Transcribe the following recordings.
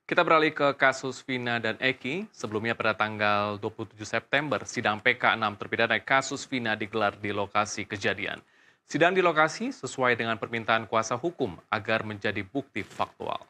Kita beralih ke kasus Vina dan Eki. Sebelumnya pada tanggal 27 September, sidang PK6 terpidana kasus Vina digelar di lokasi kejadian. Sidang di lokasi sesuai dengan permintaan kuasa hukum agar menjadi bukti faktual.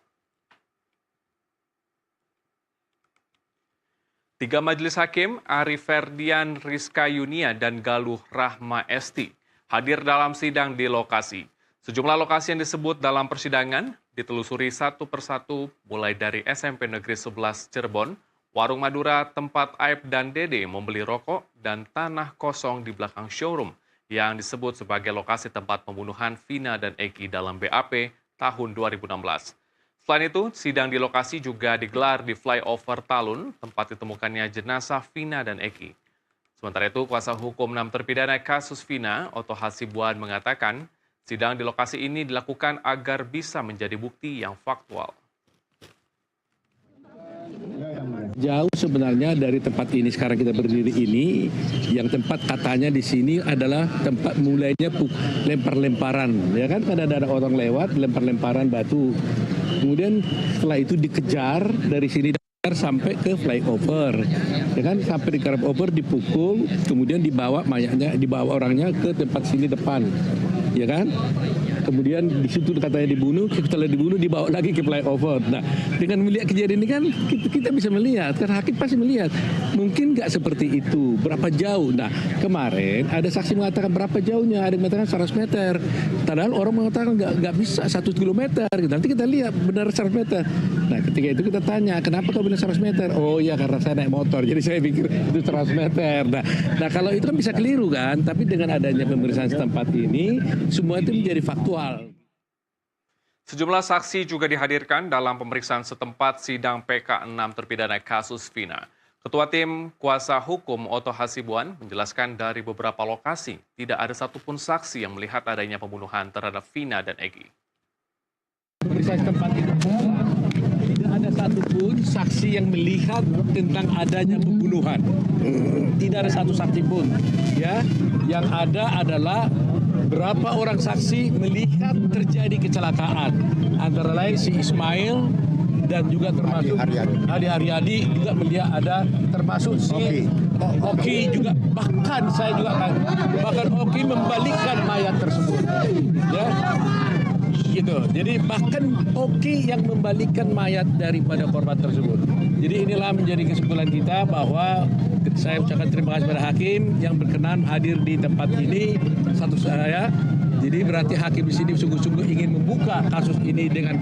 Tiga majelis hakim, Ari Ferdian, Rizka Yunia, dan Galuh Rahma Esti, hadir dalam sidang di lokasi. Sejumlah lokasi yang disebut dalam persidangan ditelusuri satu persatu mulai dari SMP Negeri 11 Cirebon, Warung Madura tempat Aib dan Dede membeli rokok, dan tanah kosong di belakang showroom yang disebut sebagai lokasi tempat pembunuhan Vina dan Eki dalam BAP tahun 2016. Selain itu, sidang di lokasi juga digelar di flyover Talun, tempat ditemukannya jenazah Vina dan Eki. Sementara itu, kuasa hukum 6 terpidana kasus Vina, Oto Hasibuan, mengatakan sidang di lokasi ini dilakukan agar bisa menjadi bukti yang faktual. Jauh sebenarnya dari tempat ini sekarang kita berdiri ini, yang tempat katanya di sini adalah tempat mulainya lempar-lemparan, ya kan? Ada orang lewat lempar-lemparan batu. Kemudian setelah itu dikejar dari sini sampai ke flyover, ya kan? Sampai di flyover dipukul, kemudian dibawa mayatnya, dibawa orangnya ke tempat sini depan, ya kan? Kemudian di situ katanya dibunuh, setelah dibunuh dibawa lagi ke flyover. Nah, dengan melihat kejadian ini kan kita bisa melihat, kan hakim pasti melihat. Mungkin nggak seperti itu, berapa jauh. Nah, kemarin ada saksi mengatakan berapa jauhnya, ada yang mengatakan 100 meter. Padahal orang mengatakan nggak bisa 1 kilometer. Nanti kita lihat benar 100 meter. Nah, ketika itu kita tanya, kenapa kau bilang 100 meter? Oh iya, karena saya naik motor, jadi saya pikir itu 100 meter. Nah kalau itu kan bisa keliru kan, tapi dengan adanya pemeriksaan setempat ini, semua itu menjadi faktual. Sejumlah saksi juga dihadirkan dalam pemeriksaan setempat sidang PK6 terpidana kasus Vina. Ketua tim kuasa hukum Oto Hasibuan menjelaskan dari beberapa lokasi tidak ada satupun saksi yang melihat adanya pembunuhan terhadap Vina dan Eki. Pemeriksaan setempat itu tidak ada satupun saksi yang melihat tentang adanya pembunuhan. Tidak ada satu saksi pun. Ya, yang ada adalah berapa orang saksi melihat terjadi kecelakaan, antara lain si Ismail dan juga termasuk Adi Haryadi juga melihat ada, termasuk si Oki juga, bahkan saya juga bahkan Oki membalikkan mayat tersebut, ya gitu. Jadi bahkan Oki yang membalikkan mayat daripada korban tersebut. Jadi inilah menjadi kesimpulan kita bahwa saya ucapkan terima kasih kepada hakim yang berkenan hadir di tempat ini, satu saya. Jadi berarti hakim di sini sungguh-sungguh ingin membuka kasus ini dengan.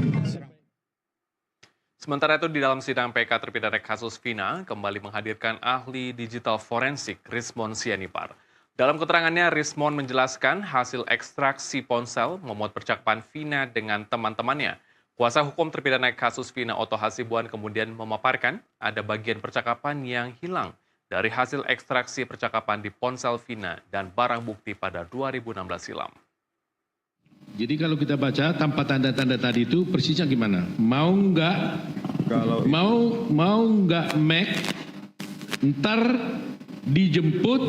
Sementara itu di dalam sidang PK terpidana kasus Vina kembali menghadirkan ahli digital forensik Rismon Sianipar. Dalam keterangannya, Rismon menjelaskan hasil ekstraksi ponsel memuat percakapan Vina dengan teman-temannya. Kuasa hukum terpidana kasus Vina Oto Hasibuan kemudian memaparkan ada bagian percakapan yang hilang dari hasil ekstraksi percakapan di ponsel Vina dan barang bukti pada 2016 silam. Jadi kalau kita baca tanpa tanda-tanda tadi itu persisnya gimana? Mau nggak Mac ntar dijemput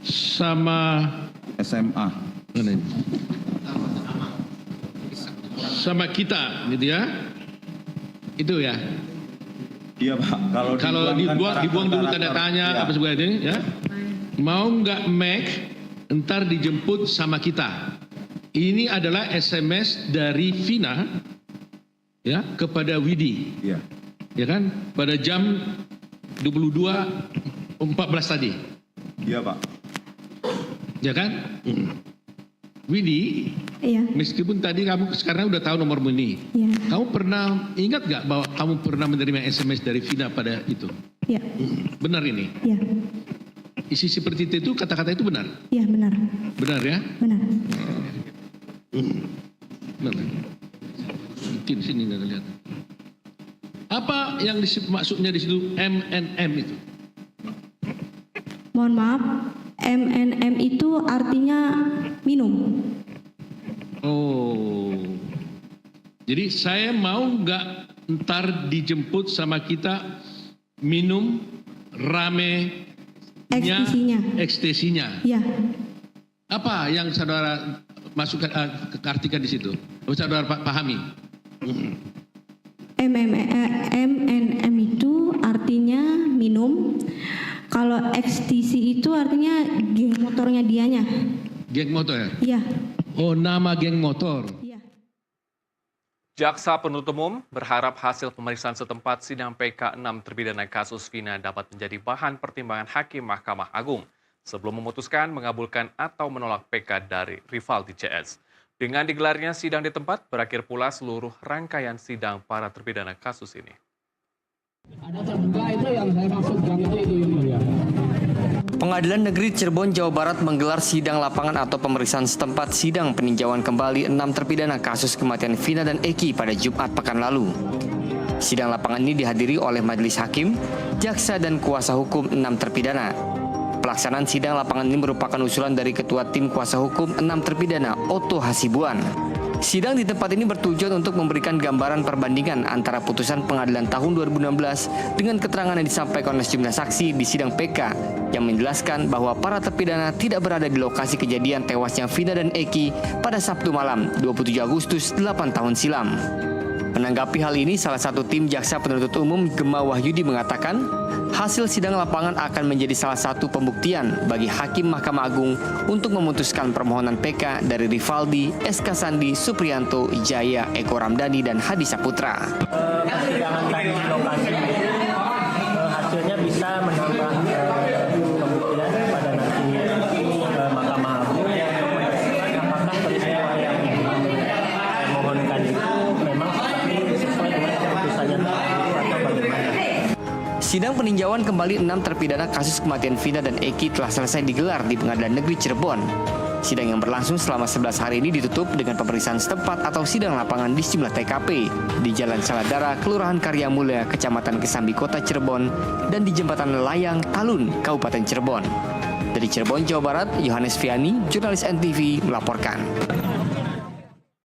sama SMA sama kita gitu ya, itu ya. Iya Pak, kalau dibuang dulu tanda tanya ya. Apa sebagainya ya. Mau nggak Mac ntar dijemput sama kita. Ini adalah SMS dari Vina ya kepada Widi. Iya. Ya kan? Pada jam 22.14 tadi. Iya Pak. Ya kan? Widi, iya. Meskipun tadi kamu sekarang udah tahu nomormu ini, Iya. kamu pernah ingat gak bahwa kamu pernah menerima SMS dari Vina pada itu? Iya. Benar ini? Iya. Isi seperti itu, kata-kata itu benar? Iya, benar. Benar ya? Benar. Benar. Mungkin sini nggak kelihatan. Apa yang maksudnya di situ MNM itu? Mohon maaf, MNM itu artinya minum. Oh, jadi saya mau nggak ntar dijemput sama kita minum rame ekstasinya. Iya. Apa yang saudara masukkan artikan di situ? Saudara pahami? MNM itu artinya minum. Kalau XTC itu artinya geng motornya dianya. Geng motor? Iya. Oh, nama geng motor. Iya. Jaksa penuntut umum berharap hasil pemeriksaan setempat sidang PK 6 terpidana kasus Vina dapat menjadi bahan pertimbangan Hakim Mahkamah Agung sebelum memutuskan mengabulkan atau menolak PK dari Rivaldi CS. Dengan digelarnya sidang di tempat, berakhir pula seluruh rangkaian sidang para terpidana kasus ini. Ada terbuka itu yang saya maksud gang itu ya. Pengadilan Negeri Cirebon, Jawa Barat menggelar sidang lapangan atau pemeriksaan setempat sidang peninjauan kembali 6 terpidana kasus kematian Vina dan Eki pada Jumat pekan lalu. Sidang lapangan ini dihadiri oleh majelis hakim, jaksa dan kuasa hukum 6 terpidana. Pelaksanaan sidang lapangan ini merupakan usulan dari Ketua Tim Kuasa Hukum 6 terpidana, Otto Hasibuan. Sidang di tempat ini bertujuan untuk memberikan gambaran perbandingan antara putusan pengadilan tahun 2016 dengan keterangan yang disampaikan oleh sejumlah saksi di sidang PK yang menjelaskan bahwa para terpidana tidak berada di lokasi kejadian tewasnya Vina dan Eki pada Sabtu malam 27 Agustus 8 tahun silam. Menanggapi hal ini, salah satu tim jaksa penuntut umum Gema Wahyudi mengatakan hasil sidang lapangan akan menjadi salah satu pembuktian bagi Hakim Mahkamah Agung untuk memutuskan permohonan PK dari Rivaldi, SK Sandi, Supriyanto, Jaya, Eko Ramdhani, dan Hadi Saputra. Persidangan tadi di lokasi itu hasilnya bisa menambah pembuktian pada nanti Mahkamah Agung apakah peristiwa yang dimohonkan itu memang sesuai dengan keputusannya atau bagaimana. Sidang peninjauan kembali 6 terpidana kasus kematian Vina dan Eki telah selesai digelar di Pengadilan Negeri Cirebon. Sidang yang berlangsung selama 11 hari ini ditutup dengan pemeriksaan setempat atau sidang lapangan di sejumlah TKP di Jalan Saladara, Kelurahan Karya Mulia, Kecamatan Kesambi, Kota Cirebon, dan di Jembatan Layang, Talun, Kabupaten Cirebon. Dari Cirebon, Jawa Barat, Yohanes Fiani, jurnalis NTV melaporkan.